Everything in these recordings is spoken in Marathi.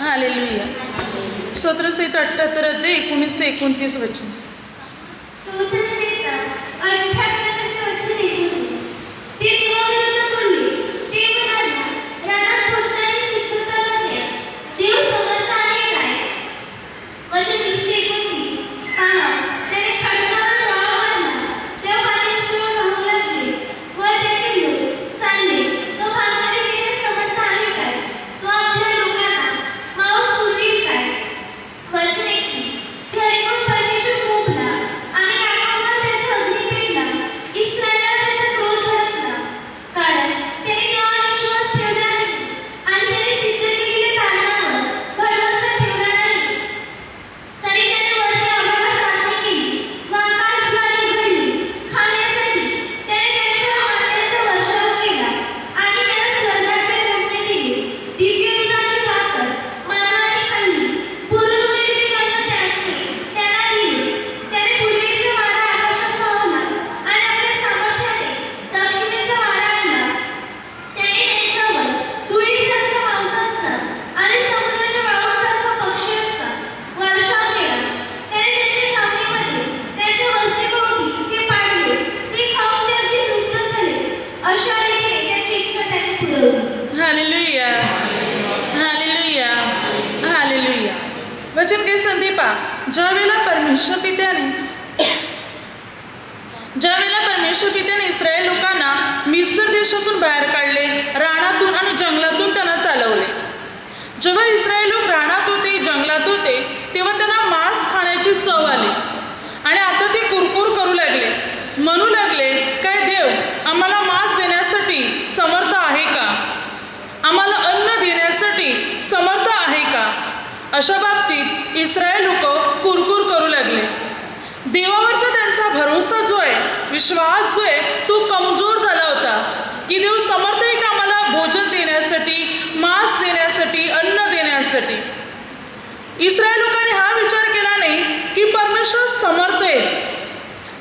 हालेलुया. स्तोत्रसहित 78 अध्याय 19 ते 29 वचन. वचन के संदीपा ज्यावेळेला परमेश्वर पित्याने इस्रायल लोकांना मिस्र देशातून बाहेर काढले, रानातून आणि जंगलातून त्यांना चालवले. जेव्हा इस्रायल लोक रानात होते, जंगलात होते, तेव्हा त्यांना मांस खाण्याची चव आली आणि आता ते कुरकुर करू लागले, म्हणू लागले, काय देव आम्हाला मांस देण्यासाठी समर्थ आहे का? आम्हाला अन्न देण्यासाठी समर्थ आहे का? अशा बाबतीत इस्रायल लोक कुरकुर करू लागले. देवावरचा त्यांचा भरोसा जो आहे, विश्वास जो आहे, तो कमजोर झाला होता की देव समर्थ आहे का आम्हाला भोजन देण्यासाठी, मांस देण्यासाठी, अन्न देण्यासाठी. इस्रायल लोकांनी हा विचार केला नाही की परमेश्वर समर्थ आहे.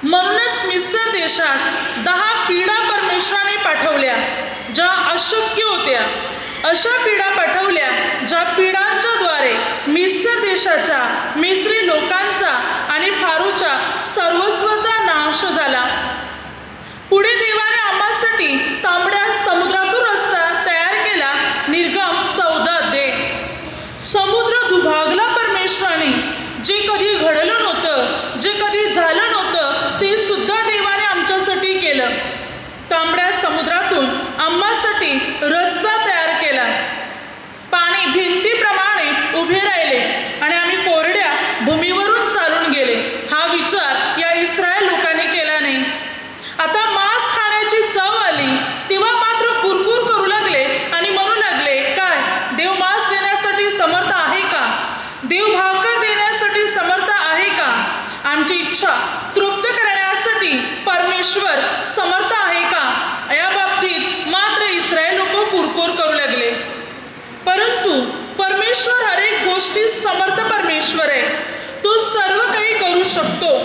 म्हणूनच मिस्र देशात 10 पिढा परमेश्वराने पाठवल्या ज्या अशक्य होत्या. अशा पिढा पाठवल्या ज्या पिढांच्या द्वारे मिस्र देशाचा, मिस्री लोकांचा आणि फारूच्या सर्वस्वाचा नाश झाला. पुढे देवाने आम्हासाठी तांबड्या समुद्रातून रस्ता तयार केला. निर्गम 14 अध्याय. समुद्र दुभागला परमेश्वराने. जे कधी घडलं नव्हतं, जे कधी झालं नव्हतं, ते सुद्धा देवाने आमच्यासाठी केलं. तांबड्या समुद्रातून आम्हासाठी रस्ता तयार केला. पाणी भिंतीप्रमाणे उभे राहिले आणि आम्ही कोरड्या भूमीवरून चालून गेले. हा विचार या इस्रायल लोकांनी केला नाही. आता मांस खाण्याची चव आली तेव्हा मात्र कुरकुर करू लागले आणि म्हणू लागले, काय देव मांस देण्यासाठी समर्थ आहे का? देव भाकर देण्यासाठी समर्थ आहे का? आमची इच्छा तृप्त करण्यासाठी परमेश्वर समर्थ आहे का? या बाबतीत मात्र इस्रायल लोक कुरकुर करू लागले. परंतु परमेश्वर हर एक गोष्टी समर्थ परमेश्वर आहे. तो सर्व काही करू शकतो.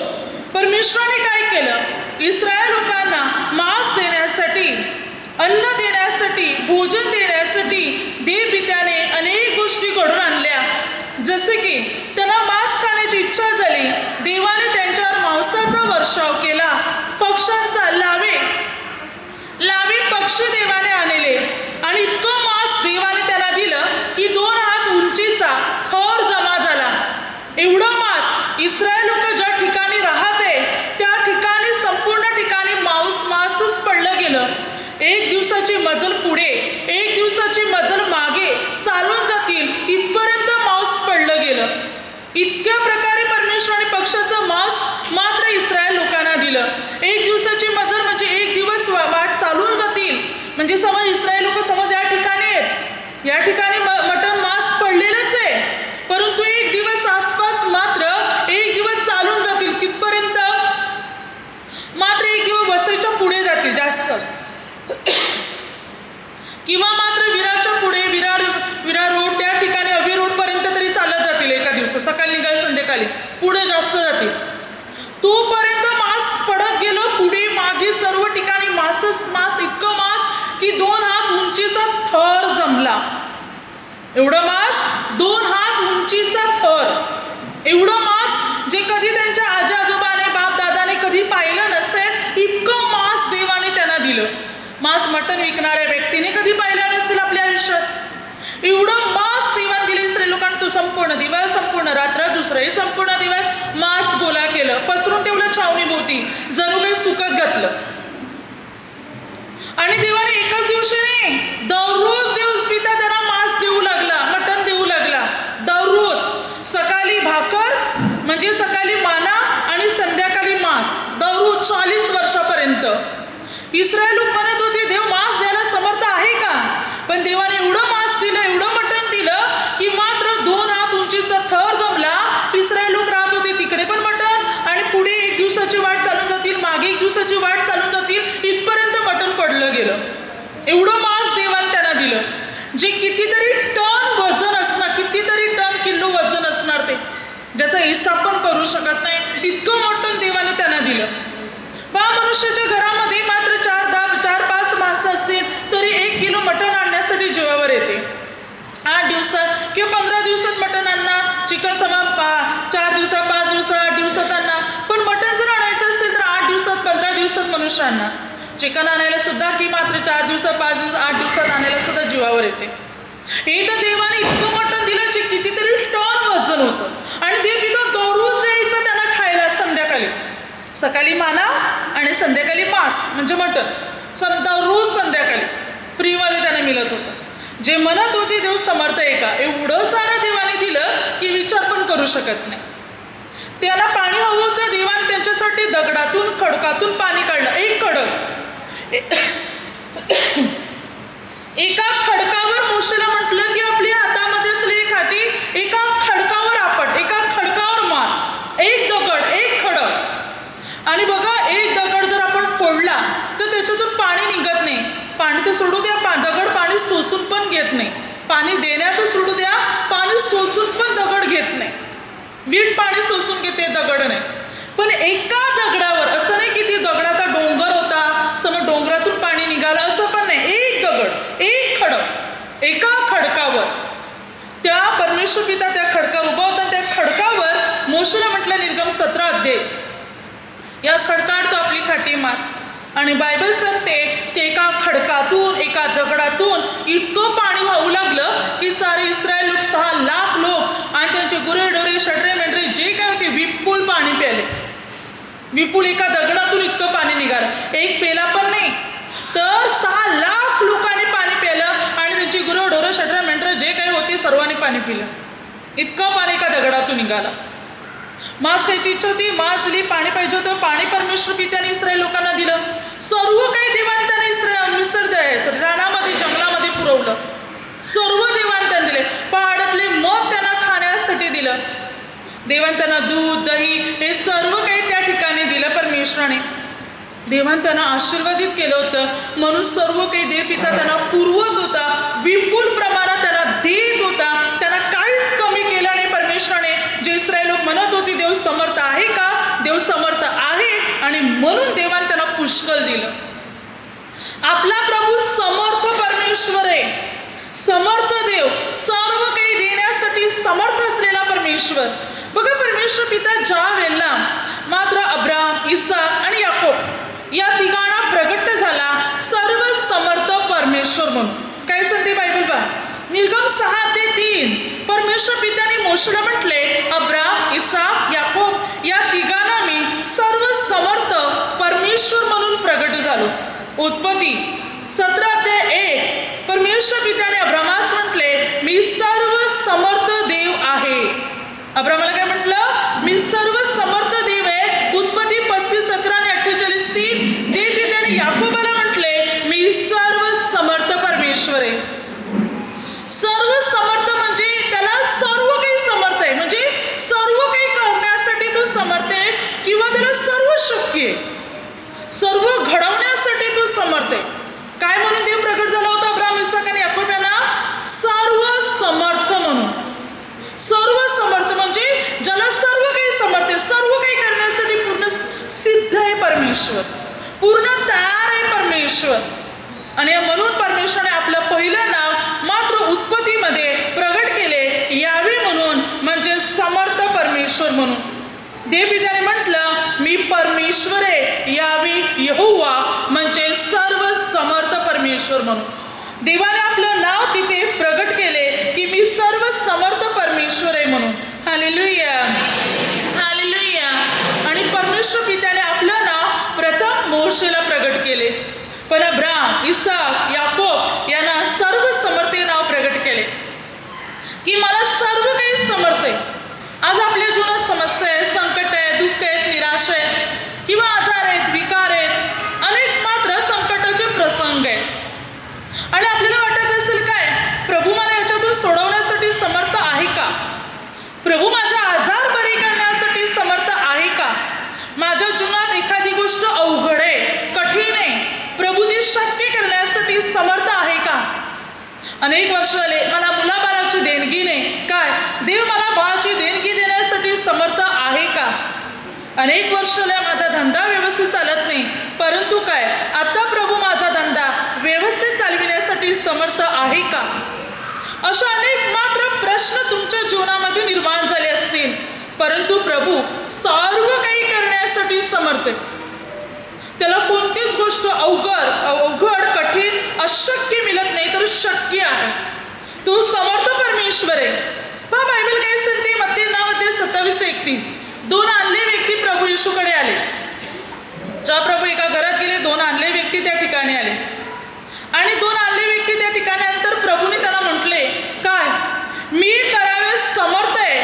परमेश्वराने काय केलं? इस्रायल लोकांना मांस देण्यासाठी, अन्न देण्यासाठी, भोजन देण्यासाठी देव पित्याने अनेक गोष्टी घडून आणल्या. जसे की त्यांना मांस खाण्याची इच्छा झाली, देवाने त्यांच्यावर मांसाचा वर्षाव केला. पक्ष्यांचा लावे पक्षी देवाने आणले आणि इतकं मांस देवाने त्यांना दिलं की 2 हात उंचीचा थर जमा झाला. एवढं मांस इस्रायल लोक ज्या ठिकाणी राहते त्या ठिकाणी, संपूर्ण ठिकाणी मांसच पडलं गेलं. एक दिवसाची मजल पुढे, एक दिवसाची मजल मागे चालून जातील इथपर्यंत मांस पडलं गेलं. इतक्या प्रकारे परमेश्वराने पक्षाचं मांस मात्र इस्रायल लोकांना दिलं. एक दिवसाची मजल म्हणजे एक दिवस वाट चालून जातील. म्हणजे समज इस्रायल लोक समज या ठिकाणी आहेत, या ठिकाणी मटण मांस पडलेलंच आहे, परंतु एक दिवस आसपास मात्र एक दिवस चालून जातील. कितपर्यंत? मात्र एक दिवस वसईच्या पुढे जातील जास्त, किंवा मात्र विरारच्या पुढे, विरार रोड त्या ठिकाणी अभि रोड पर्यंत तरी चालत जातील. एका दिवस सकाळी निघाल संध्याकाळी पुढे जास्त जातील. तोपर्यंत मांस पडत गेलो पुढे मागे, सर्व ठिकाणी मांसच मांस, इतकं मांस की 2 हात उंचीचा थर जमला. एवढं मांस 2 हात उंचीचा थर, एवढं मांस जे कधी त्यांच्या आजी आजोबाने बाप दादाने कधी पाहिलं नसेल, इतकं मांस देवाने त्यांना दिलं. मांस मटण विकणाऱ्या व्यक्तीने कधी पाहिलं नसेल आपल्या आयुष्यात. एवढं मांस देवाने दिलं इस्रायल लोकांना. तो संपूर्ण दिवस, संपूर्ण रात्र, दुसरंही संपूर्ण दिवस मांस गोळा केलं, पसरून ठेवलं छावणीभोवती, जणू काही सुकत घातलं. आणि देवाने एकाच दिवशी नाही, दररोज देव पिता त्यांना मांस देऊ लागला, मटण देऊ लागला. दररोज सकाळी भाकर म्हणजे सकाळी माना आणि संध्याकाळी मांस, दररोज 40 वर्षापर्यंत. इस्रायल लोक म्हणत होते देव मांस द्यायला समर्थ आहे का? पण देवाने एवढं मांस दिलं, एवढं मटण दिलं की मात्र 2 हात उंचीचा थर जमला. इस्रायल लोक राहत होते तिकडे पण मटण, आणि पुढे 1 दिवसाची वाट चालून जातील, मागे 1 दिवसाची वाट चालून जातील, इथपर्यंत मटण पडलं गेलं. एवढं मांस देवाने त्यांना दिलं, जे कितीतरी टन वजन असणार, कितीतरी टन किलो वजन असणार, ते ज्याचा हिसाब पण करू शकत नाही, इतकं मटण देवाने त्यांना दिलं. पहा, मनुष्याच्या घरामध्ये मात्र 4-5 माणसं असतील तरी 1 किलो मटण आणण्यासाठी जीवावर येते. 8 दिवसात किंवा 15 दिवसात मटण आणणार, चिकन समान 4 दिवसात, 5 दिवसात, 8 दिवसात आणणार. पण मटण जर आणायचं असेल तर 8 दिवसात, 15 दिवसात मनुष्य आणणार. चिकन आणायला सुद्धा की मात्र 4 दिवसात, 5 दिवसात, 8 दिवसात आणायला सुद्धा जीवावर येते. हे तर देवाने इतकं मटण दिलं जे कितीतरी टन वजन होतं. आणि देव पिता दररोज द्यायचं त्यांना खायला. संध्याकाळी, सकाळी माना आणि संध्याकाळी मांस म्हणजे मटण, दररोज संध्याकाळी फ्रीमध्ये त्यांना मिळत होतं. जे म्हणत होते देव समर्थ आहे का, एवढं सारं देवाने दिलं की विचार पण करू शकत नाही. त्यांना पाणी हवं होतं, देवाने त्यांच्यासाठी दगडातून, खडकातून पाणी काढलं. एक खडक, एका खडकावर मोशेला म्हटलं की आपली हातामध्ये असलेली काठी एका खडकावर आपट, एका खडकावर मार. एक दगड, एक खडक. आणि बघा, एक दगड जर आपण फोडला तर त्याच्यातून पाणी निघत नाही. पाणी तर सोडू द्या, दगड पाणी शोषून पण घेत नाही. पाणी देण्याचं सोडू द्या, पाणी शोषून पण दगड घेत नाही. वीट पाणी शोषून घेते, दगड नाही. पण एका दगडावर, असं नाही की ती दगडाचा डोंगर होता, समोर डोंगरातून पाणी निघालं, असं पण नाही. एक दगड, एक खडक, एका खडकावर त्या परमेश्वर पिता त्या खडकावर उभा होता. त्या खडकावर मोशेला म्हटलं, निर्गम 17 अध्याय, या खडकावर तो आपली काठी मार. आणि बायबल सांगते ते एका खडकातून, एका दगडातून इतकं पाणी वाहू लागलं की सारे इस्रायल लोक, 6 लाख लोक आणि त्यांचे गुरेढोरे, षड्रे मेंढरे जे काय होते, विपुल पाणी प्याले. विपुल एका दगडातून इतकं पाणी निघालं. एक पेला पण नाही, तर 6 लाख लोकांनी पाणी प्यालं. आणि त्यांची गुरेढोरे, षड्रे मेंढरे जे काही होते सर्वांनी पाणी पिलं. इतकं पाणी एका दगडातून निघालं. मांस खायची इच्छा होती, मांस दिली. पाणी पाहिजे होतं, पाणी परमेश्वर पित्याने इस्रायल लोकांना दिलं. सर्व काही देवाने त्याने रानामध्ये, जंगलामध्ये पुरवलं. सर्व देवाने त्यांना दिले. पहाडातले मध त्यांना खाण्यासाठी दिलं. देवाने त्यांना दूध, दही हे सर्व काही त्या ठिकाणी दिलं परमेश्वराने. देवाने त्यांना आशीर्वादित केलं होतं. म्हणून सर्व काही देव पिता त्यांना पुरवत होता, विपुल प्रमाणात त्यांना देत होता. त्यांना काहीच कमी केलं नाही परमेश्वराने. जे इस्रायल लोक म्हणत होते देव समर्थ आहे का, देव समर्थ आहे, आणि म्हणून देवाने त्यांना पुष्कळ दिलं. आपला प्रभू समर्थ परमेश्वर आहे, समर्थ देव, सर्व काही देण्यासाठी समर्थ असलेला परमेश्वर. बघा, परमेश्वर पिता ज्या वेळेला मात्र अब्राम, इसाक आणि याकोब या तिघांना प्रगट झाला, सर्व समर्थ परमेश्वर म्हणून. काय सांगते बायबल पहा, निर्गम 6:3 परमेश्वर पित्याने मोशेला म्हटले, अब्राम, इसाक, याकोब या तिघांना मी सर्व समर्थ परमेश्वर म्हणून प्रगट झालो. उत्पत्ती 17:1 परमेश्वर पित्याने अब्रामास म्हटले, मी सर्व समर्थ देव आहे. अब्रामाला काय म्हटलं, मी सर्व समर्थ देव आहे. उत्पत्ती 35:17-48 देव पित्याने याकोबाला म्हटले, मी सर्व समर्थ परमेश्वर आहे. सर्व समर्थ म्हणजे त्याला सर्व काही समर्थ आहे, म्हणजे सर्व काही करण्यासाठी तो समर्थ आहे, किंवा त्याला सर्व शक्य आहे, सर्व घडवण्यासाठी तो समर्थ आहे. काय म्हणून देव प्रगट झाला होता अब्राम, इसाक आणि याकोब यांना? सर्व समर्थ म्हणून. सर्व समर्थ म्हणजे ज्याला म्हणून. देवपित्याने म्हटलं, मी परमेश्वर आहे, यावे यहोवा म्हणजे सर्व समर्थ परमेश्वर म्हणून. देवाने आपलं नाव तिथे प्रगट केले की मी सर्व समर्थ परमेश्वर आहे म्हणून. Hallelujah, hallelujah. आणि परमेश्वर पित्याने आपलं नाव प्रथम मोशेला प्रगट केले, पण अब्राम, इसाक, याकोब यांना सर्व समर्थ नाव प्रगट केले की मला सर्व काही समर्थ आहे. आज आपल्या जीवनात समस्या आहे, संकट आहे, दुःख आहेत, निराशा आहे किंवा आजार आहेत, विकार आहेत, अनेक मात्र संकटाचे प्रसंग आहेत. आणि आपल्याला वाटत असेल काय, प्रभू मला याच्यातून सोडवण्यासाठी समर्थ आहे का? प्रभू माझ्या आजार बरे करण्यासाठी समर्थ आहे का? माझ्या जीवनात एखादी गोष्ट अवघड आहे, कठीण आहे, प्रभू ती शक्य करण्यासाठी समर्थ आहे का? अनेक वर्ष झाले मला मुलाबाळाची देणगी नाही, काय देव मला बाळाची देणगी देण्यासाठी समर्थ आहे का? अनेक वर्ष झाले माझा धंदा व्यवस्थित चालत नाही, परंतु काय आता प्रभू माझा धंदा व्यवस्थित चालविण्यासाठी समर्थ आहे का? अशा अनेक मात्र प्रश्न तुमच्या जीवनामध्ये निर्माण झाले असतील, परंतु प्रभू सर्व काही करण्यासाठी समर्थ आहे. त्याला कोणतीच गोष्ट अवघड, कठीण, अशक्य मिळत नाही, तर शक्य आहे. तो समर्थ परमेश्वर आहे. पहा बायबल काय सांगते, मत्ती 9:27-31. 2 आणले व्यक्ती प्रभू येशूकडे आले. ज्या प्रभू एका घरात गेले, 2 आणले व्यक्ती त्या ठिकाणी आले. आणि 2 आणले व्यक्ती त्या ठिकाणी आल्यानंतर प्रभूने त्यांना म्हटले, काय मी कराव्यास समर्थ आहे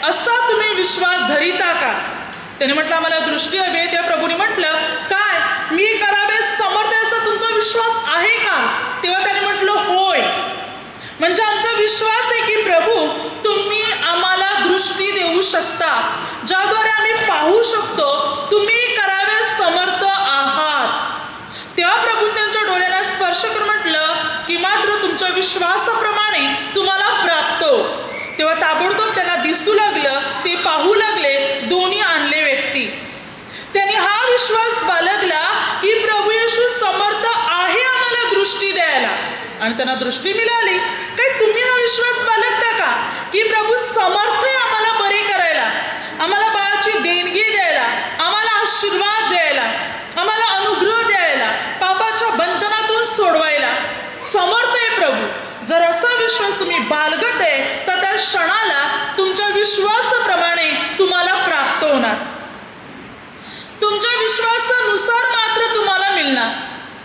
असा तुम्ही विश्वास धरिता का? त्याने म्हटलं आम्हाला दृष्टी हवी आहे. त्या प्रभूने म्हटलं, काय मी कराव्यास समर्थ आहे असा तुमचा विश्वास आहे का? तेव्हा त्याने म्हटलं होय. म्हणजे आमचा विश्वास आहे की प्रभू तुम्ही आम्हाला दृष्टी देऊ शकता, ज्याद्वारे आम्ही पाहू शकतो तुम्ही कराव्यास समर्थ आहात. तेव्हा प्रभू त्यांच्या डोळ्याला स्पर्श करून म्हटलं की मात्र तुमच्या विश्वासाप्रमाणे तुम्हाला प्राप्त हो. तेव्हा ताबडतोब त्यांना दिसू लागलं, ते पाहू लागले. दोन्ही आणले व्यक्ती त्यांनी हा विश्वास बाळगला की प्रभू येशू समर्थ आहे आम्हाला दृष्टी द्यायला, आणि त्यांना दृष्टी मिळाली. काय तुम्ही हा विश्वास बाळगता का की प्रभू समर्थ आहे आम्हाला बरे करायला, आम्हाला बाळाची देणगी द्यायला, आम्हाला आशीर्वाद द्यायला, आम्हाला अनुग्रह द्यायला, पापाच्या बंधनातून सोडवायला समर्थ आहे प्रभू? जर असा विश्वास तुम्ही बाळगत आहे तर त्या क्षणाला तुमच्या विश्वासाप्रमाणे तुम्हाला प्राप्त होणार. तुमच्या विश्वासानुसार मात्र तुम्हाला मिळणार.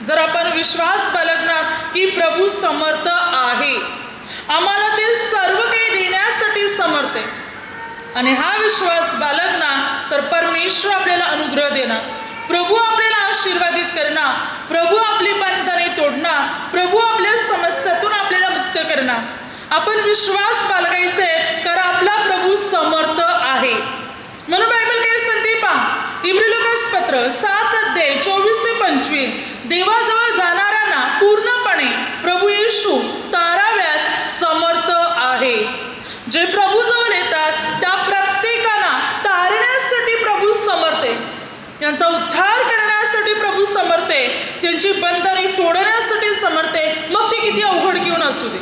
जर आपण विश्वास बाळगणार की प्रभू समर्थ आहे, आम्हाला ते सर्व काही देण्यासाठी समर्थ आहे, आणि हा विश्वास बाळगणार तर परमेश्वर आपल्याला अनुग्रह देणार, प्रभू आपल्याला आशीर्वादित करणार, प्रभू आपली बंधने तोडणार, प्रभू आपल्या समस्येतून आपल्याला मुक्त करणार. आपण विश्वास बाळगायचे कारण आपला प्रभू समर्थ आहे. म्हणून बायबल काय सांगते पहा, इब्रिलोकास पत्र 7:24-25. देवाजवळ जाणाऱ्यांना पूर्णपणे प्रभू येशू ताराव्यास समर्थ आहे. जे प्रभू जवळ येतात त्या प्रत्येकाला तारण्यासाठी प्रभू समर्थ आहे, त्यांचा उद्धार करण्यासाठी प्रभू समर्थ आहे, त्यांची बंधने तोडण्यासाठी समर्थ आहे, मग ते किती अवघड घेऊन असू दे.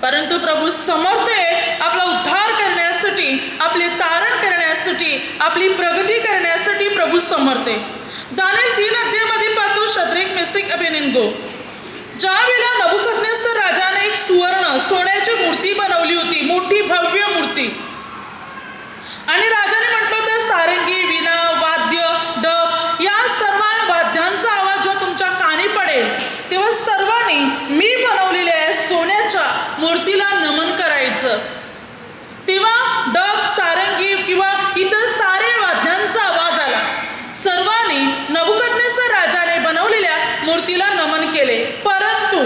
परंतु प्रभू समर्थ आहे आपला उद्धार करण्यासाठी, आपले तारण करण्यासाठी, आपली प्रगती करण्यासाठी प्रभू समर्थ आहे. दानिएल 3 पाहतो, शद्रेक, मेशक, अबेदनेगो ज्या वेळेला नबूकदनेस्सर राजाने एक सोन्याची मूर्ती बनवली होती, मोठी भव्य मूर्ती, आणि राजाने म्हटलं होतं सारंगी, वीणा, वाद्य, डब या सर्व वाद्यांचा आवाज जेव्हा तुमच्या कानी पडेल तेव्हा सर्वांनी मी बनवलेल्या सोन्याच्या मूर्तीला नमन करायचं. तेव्हा डब, सारंगी किंवा इतर सारे वाद्यांचा आवाज आला. सर्वांनी नबूकदनेस्सर राजाने बनवलेल्या मूर्तीला नमन केले, परंतु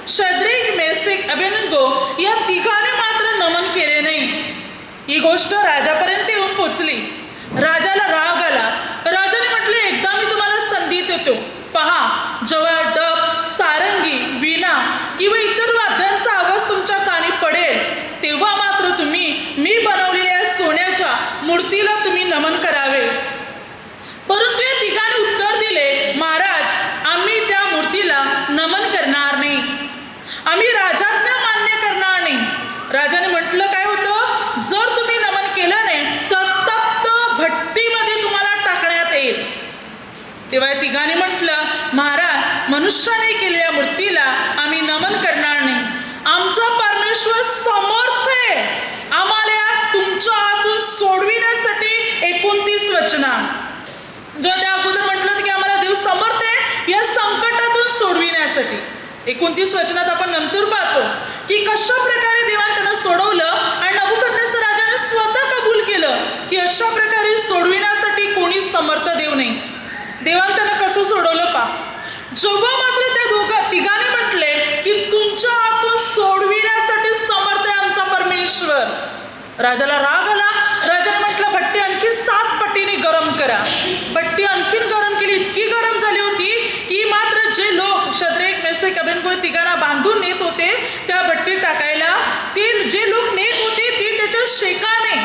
शद्रेक, मेशक, अबेदनेगो या तिघांनी मात्र नमन केले नाही. ही गोष्ट राजापर्यंत येऊन पोचली. राजाला राग आला. राजाने म्हटले, एकदा मी तुम्हाला संधी देतो, पहा जेव्हा डब, सारंगी, वीणा किंवा इतर वाद्यांचा आवाज तुमच्या कानी पडेल तेव्हा मात्र तुम्ही मी बनवलेल्या सोन्याच्या मूर्तीला तुम्ही नमन करावे. परंतु या तिघांनी उत्तर दिले, महाराज आम्ही त्या मूर्तीला नमन करणार नाही, आम्ही राजाज्ञा मान्य करणार नाही, तेव्हा या तिघांनी म्हटलं, महाराज, मनुष्याने केलेल्या मूर्तीला आम्ही नमन करणार नाही. आमचा परमेश्वर समर्थ आहे आम्हाला तुमच्या हातून सोडविण्यासाठी. 29 वचना जो त्या अगोदर म्हटलं की आम्हाला देव समर्थ आहे या संकटातून सोडविण्यासाठी. 29 वचनात आपण नंतर पाहतो की कशा प्रकारे देवाने त्यांना सोडवलं आणि नबुकदनेस्सर राजाने स्वतः कबूल केलं की अशा प्रकारे सोडविण्यासाठी कोणीच समर्थ देव नाही. देवाने त्यांना कसं सोडवलं पहा. जेव्हा मात्र त्या तिघांनी म्हटले की तुमच्या हातून सोडविण्यासाठी समर्थ आहे आमचा परमेश्वर, राजाला राग आला. राजाने म्हटलं, भट्टी आणखी 7 पटीने गरम करा. भट्टी आणखीन गरम केली, इतकी गरम झाली होती की मात्र जे लोक शद्रेक, मेसेक, अबेदnego तिघांना बांधून नेत होते त्या भट्टीत टाकायला, ते जे लोक नेत होते ते त्याच्या शेकाने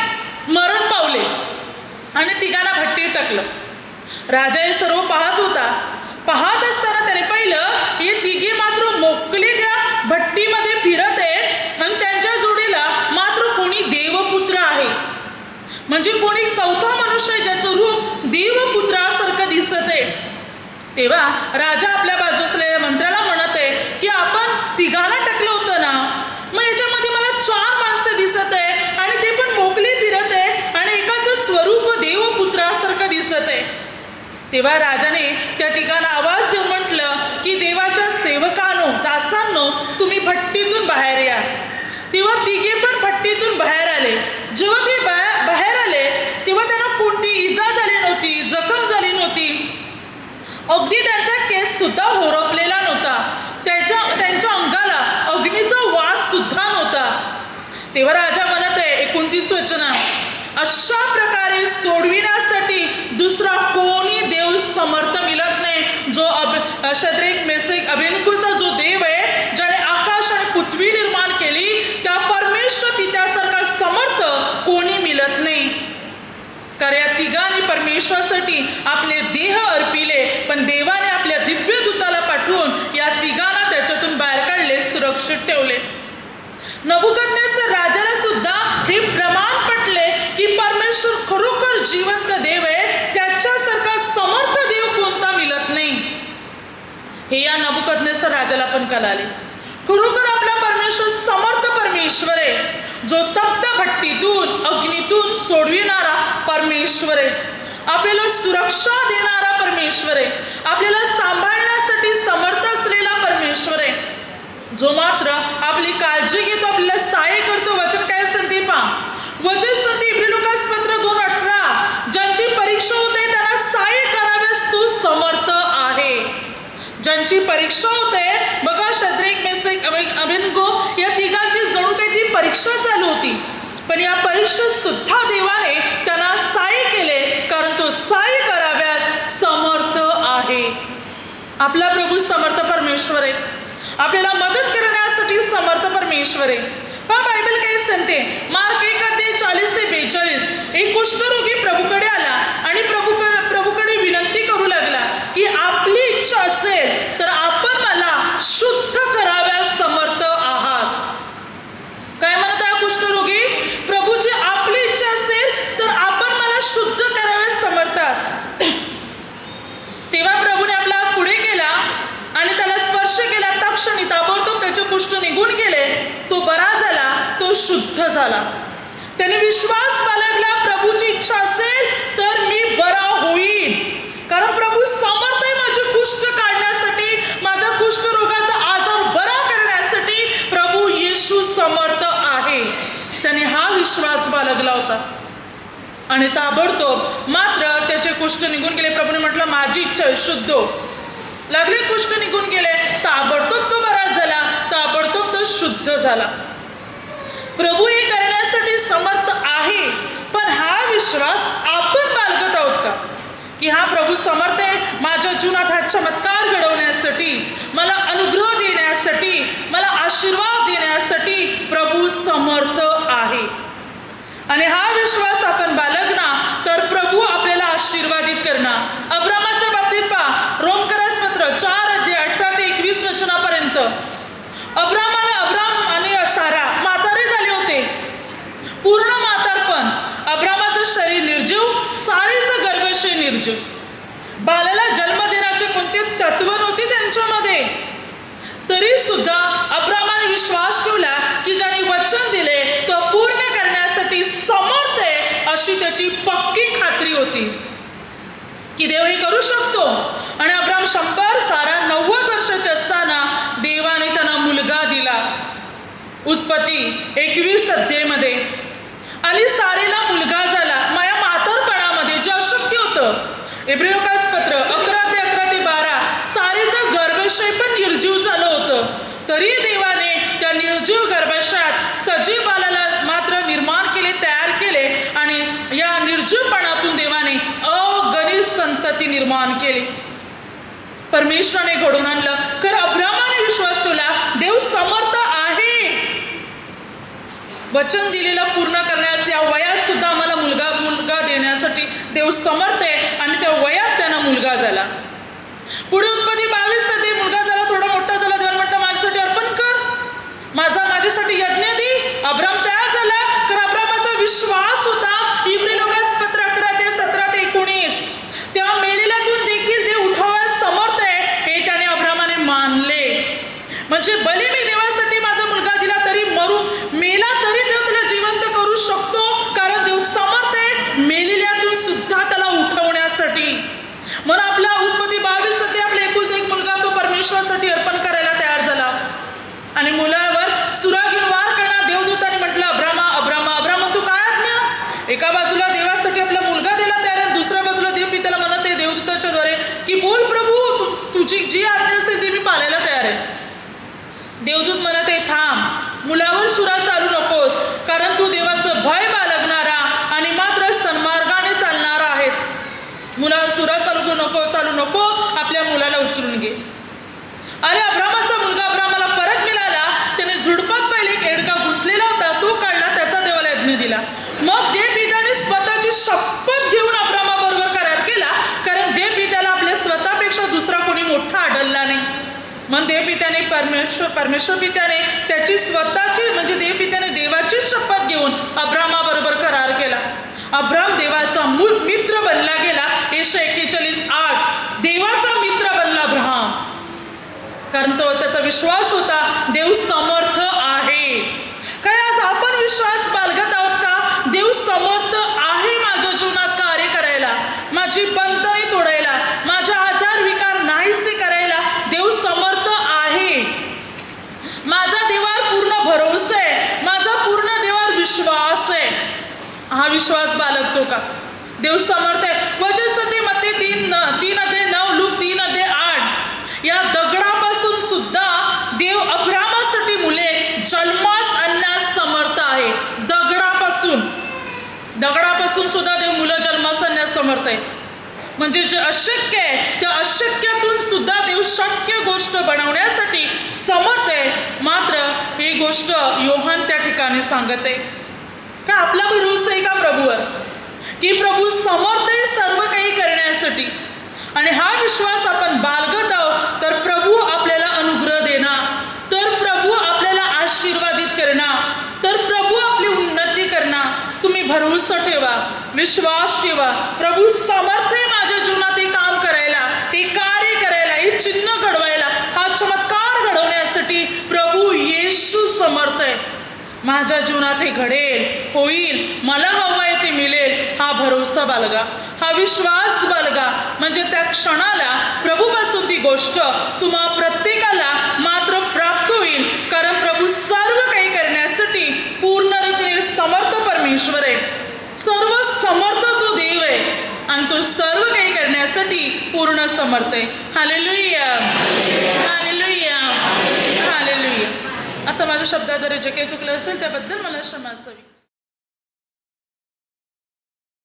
मरण पावले आणि तिघांना भट्टीत टाकलं. राजा हे सर्व पाहत होता. पाहत असताना त्याने पाहिलं हे तिघे मात्र मोकळे त्या भट्टीमध्ये फिरत आहे आणि त्यांच्या जोडीला मात्र कोणी देवपुत्र आहे, म्हणजे कोणी चौथा मनुष्य आहे ज्याचं रूप देवपुत्रासारखं दिसत आहे. तेव्हा राजा आपल्या बाजू असलेल्या मंत्र्याला म्हणत आहे की आपण तिघांना टाकलं होतं ना, मग याच्यामध्ये मला 4 माणसं दिसत आहे आणि ते पण मोकळे फिरत आहे आणि एकाचं स्वरूप देवपुत्रासारखं दिसत आहे. तेव्हा राजाने त्या तिघांना आवाज देऊन म्हटलं की देवाच्या सेवकांनो, दासांनो, तुम्ही भट्टीतून बाहेर या. तेव्हा तिघे पण भट्टीतून बाहेर आले. जेव्हा ते बाहेर आले तेव्हा त्यांना कोणती इजा झाली नव्हती, जखम झाली नव्हती, अगदी त्यांचा केस सुद्धा होरपलेला नव्हता, त्यांच्या अंगाला अग्नीचा वास सुद्धा नव्हता. तेव्हा राजा म्हणत आहे 29 वचना, अशा प्रकारे सोडविण्यासाठी दुसरा कोणी देव समर्थ मिळत नाही. जो शद्रेक, मेसेक, अबेदनेगोचा जो देव आहे, ज्याने आकाश आणि पृथ्वी निर्माण केली, त्या परमेश्वर पित्यासारखा समर्थ कोणी मिळत नाही. कारण या तिघांनी परमेश्वरासाठी आपले देह अर्पिले, पण देवाने आपल्या दिव्य दूताला पाठवून या तिघांना त्याच्यातून बाहेर काढले, सुरक्षित ठेवले. नबुकदनेस्सर राजाला सुद्धा हे प्रमाण पटले की परमेश्वर खरोखर जिवंत देव आहे, त्याच्यासारखा समर्थ देव कोणता मिळत नाही. हे या नबुकदनेस्सर राजाला पण कळाले. खरोखर आपला परमेश्वर समर्थ परमेश्वर आहे, जो तप्त भट्टीतून, अग्नीतून सोडविणारा परमेश्वर आहे, आपल्याला सुरक्षा देणारा परमेश्वर आहे, आपल्याला सांभाळण्यासाठी समर्थ असलेला परमेश्वर आहे, जो मात्र आपली काळजी घेतो, आपल्याला सहाय्य करतो. वचन काय सांगते पहा. वचन सांगते इब्री लूकास पत्र 2:18, ज्यांची परीक्षा होते त्यांना सहाय्य कराव्यास तो समर्थ आहे. ज्यांची परीक्षा होते बघा, शद्रेक, मेसेक, अबेदnego या तिघांची जणू काही ती परीक्षा चालू होती, पण या परीक्षेत सुद्धा देवाने त्यांना सहाय्य केले, कारण तो सहाय्य कराव्यास समर्थ आहे. आपला प्रभू समर्थ परमेश्वर आहे, आपल्याला मदत करण्यासाठी समर्थ परमेश्वर आहे. पहा बायबल काय सांगते. मार्क 1:40-42, एक कुष्ठरोगी प्रभूकडे आला आणि प्रभूकडे विनंती करू लागला की आपली इच्छा असेल तर आपण मला शुद्ध कराव्यास समर्थ आहात. काय म्हणत आहे कुष्ठरोगी? प्रभूची आपली इच्छा असेल तर आपण मला शुद्ध कराव्यास समर्थ आहात. तेव्हा प्रभूने आपला पुढे केला आणि त्याला स्पर्श केला. तक्षणी ताबडतोब त्याचे कुष्ठ निघून गेले, तो बरा झाला, तो शुद्ध झाला. त्याने विश्वास बाळगला, प्रभूची इच्छा असेल तर मी बरा होईल, कारण प्रभू समर्थ आहे माझे कुष्ठ काढण्यासाठी, माझ्या कुष्ठरोगाचा आजार बरा करण्यासाठी प्रभू येशू समर्थ आहे. त्याने हा विश्वास बाळगला होता आणि ताबडतोब मात्र त्याचे कुष्ठ निघून गेले. प्रभूने म्हटलं माझी इच्छा आहे, शुद्ध हो. लागले, कुष्ठ निघून गेले, ताबडतोब तो बरा झाला, ताबडतोब तो शुद्ध झाला. प्रभू हे करण्यासाठी समर्थ आहे, पण हा विश्वास आपण बाळगत आहोत का की हा प्रभू समर्थ आहे माझ्या जीवनात हा चमत्कार घडवण्यासाठी, मला अनुग्रह देण्यासाठी, मला आशीर्वाद देण्यासाठी प्रभू समर्थ आहे. आणि हा विश्वास आपण बाळगला तर प्रभू आपल्याला आशीर्वादित करणार. अब्रामाच्या बाबतीत पहा, रोमकरास पत्र 4:18-21 वचनापर्यंत. अब्राम आणि सारा म्हातारे झाले होते, पूर्ण म्हातारपण. अब्रामाचं शरीर निर्जीव, सारीचं गर्भाशय निर्जीव. बालाला जन्म देण्याचे कोणते तत्व नव्हते त्यांच्यामध्ये, तरी सुद्धा अब्रामाने विश्वास ठेवला की ज्याने वचन दिले तो पूर्ण करण्यासाठी समर्थ आहे, अशी त्याची पक्की खात्री होती की देव हे करू शकतो. आणि अब्राम 100 सारा 90 वर्षाचे असताना देवाने त्यांना मुलगा दिला. उत्पत्ती 21 अध्यायामध्ये. आणि सारेला मुलगा झाला माया म्हातारपणामध्ये, जे अशक्य होतं. इब्रियोकास पत्र 11-12 सारेचं गर्भाशय पण निर्जीव झालं होतं, तरी देवाने त्या निर्जीव गर्भाशयात सजीव बालाला मात्र निर्माण केले, तयार केले. आणि या निर्जीवपणातून देवाने अगणित संतती निर्माण केली. परमेश्वराने घडवून आणलं. कारण अब्रामाने विश्वास ठेवला देव समर्थ आहे, वचन दिलेलं पूर्ण करण्यास. या वयात सुद्धा आम्हाला मुलगा देण्यासाठी देव समर्थ आहे. आणि त्या वयात त्यांना मुलगा झाला. पुढे उत्पत्ती 22 मध्ये मुलगा झाला, थोडा मोठा झाला. देवाने म्हटलं माझ्यासाठी अर्पण कर, माझ्यासाठी यज्ञ दे. अब्राम तयार झाला. कारण अब्रामाचा विश्वास होता. इब्रियोकास पत्र 11-17-19. तेव्हा मेलेल्यातून देखील देव उठवायला समर्थ आहे हे त्याने अब्रामाने मानले. म्हणजे भले मी देवासाठी माझा मुलगा दिला तरी मेला तरी देव त्याला जिवंत करू शकतो, कारण देव समर्थ आहे मेलेल्यातून सुद्धा त्याला उठवण्यासाठी. म्हणून आपला उत्पत्ती 22 मध्ये आपला एकुलता एक मुलगा तो परमेश्वरासाठी अर्पण करायला तयार झाला. आणि मुलावर सुरा घेऊन वार करणार देवदूताने म्हटलं अब्रामा तू काय आज्ञा. एका बाजूला देवासाठी आपला मुलगा दिला तयार आहे, दुसऱ्या बाजूला देव पित्याला म्हणत आहे देवदूताच्या द्वारे की बोल प्रभू, तुझी जी आज्ञा असेल ती मी पाळायला तयार आहे. देवदूत म्हणत आहे थांब, मुलावर सुरा चालू नकोस, कारण तू देवाचं भय बाळगणारा आणि मात्र सन्मार्गाने चालणारा आहेस. मुलावर सुरा चालू नको, आपल्या मुलाला उचलून घे. आणि अब्रामाचा मुलगा अब्रामाला परत मिळाला. त्याने झुडपात पहिले एक एडका गुंतलेला होता, तो काढला, त्याचा देवाला यज्ञ दिला. मग देवपित्याने स्वतःची शपथ घेऊन अब्रामाबरोबर करार केला, कारण देवपित्याला आपल्या स्वतःपेक्षा दुसरा कोणी मोठा आढळला नाही. मग देवपित्याने परमेश्वर पित्याने त्याची स्वतःची म्हणजे देवपित्याने देवाची शपथ घेऊन अब्रामाबरोबर करार केला. अब्राम देवाचा मित्र बनला गेला. यशाया 41:8 देवाचा मित्र बनला अब्राम, कारण तो त्याचा विश्वास होता देव समर्थ आहे. काय आज आपण विश्वास बाळगत आहोत का देव समर्थ आहे माझ्या जीवनात कार्य करायला, माझी बंधने तोडायला, माझा आजार विकार नाहीसे करायला देव समर्थ आहे. माझा देवावर पूर्ण भरोसा आहे, माझा पूर्ण देवावर विश्वास आहे. हा विश्वास बाळगतो का? देव समर्थ आहे. वचन सत्य मत्ते 3:9 लूक 3:8 या दगडापासून सुद्धा देव अब्रामासाठी मुले जन्मास आणण्यास समर्थ आहे. दगडापासून सुद्धा देव मुलं जन्मास आणण्यास समर्थ आहे. म्हणजे जे अशक्य आहे त्या अशक्यातून सुद्धा देव शक्य गोष्ट बनवण्यासाठी समर्थ आहे. मात्र ही गोष्ट योहान त्या ठिकाणी सांगत आहे का आपला भरोसा आहे का प्रभूवर, की प्रभू समर्थ आहे सर्व काही करण्यासाठी. आणि हा विश्वास आपण बाळगत आहोत तर प्रभू आपल्याला अनुग्रह देणार, तर प्रभू आपल्याला आशीर्वादित करणार, तर प्रभू आपली उन्नती करणार. तुम्ही भरोसा ठेवा, विश्वास ठेवा. प्रभू समर्थ आहे माझ्या जीवनात हे काम करायला, हे कार्य करायला, हे चिन्ह घडवायला, हा चमत्कार घडवण्यासाठी प्रभू येशू समर्थ आहे. माझ्या जीवनात हे घडेल, होईल, मला हवं आहे ते मिळेल. हा भरोसा बाळगा, हा विश्वास बाळगा. म्हणजे त्या क्षणाला प्रभूपासून ती गोष्ट तुम्हा प्रत्येकाला मात्र प्राप्त होईल. कारण प्रभू सर्व काही करण्यासाठी पूर्ण रीतीने समर्थ परमेश्वर आहे. सर्व समर्थ तो देव आहे आणि तो सर्व काही करण्यासाठी पूर्ण समर्थ आहे. Hallelujah, hallelujah, hallelujah. आता माझ्या शब्दाद्वारे जे काही चुकलं असेल त्याबद्दल मला क्षमा असावी.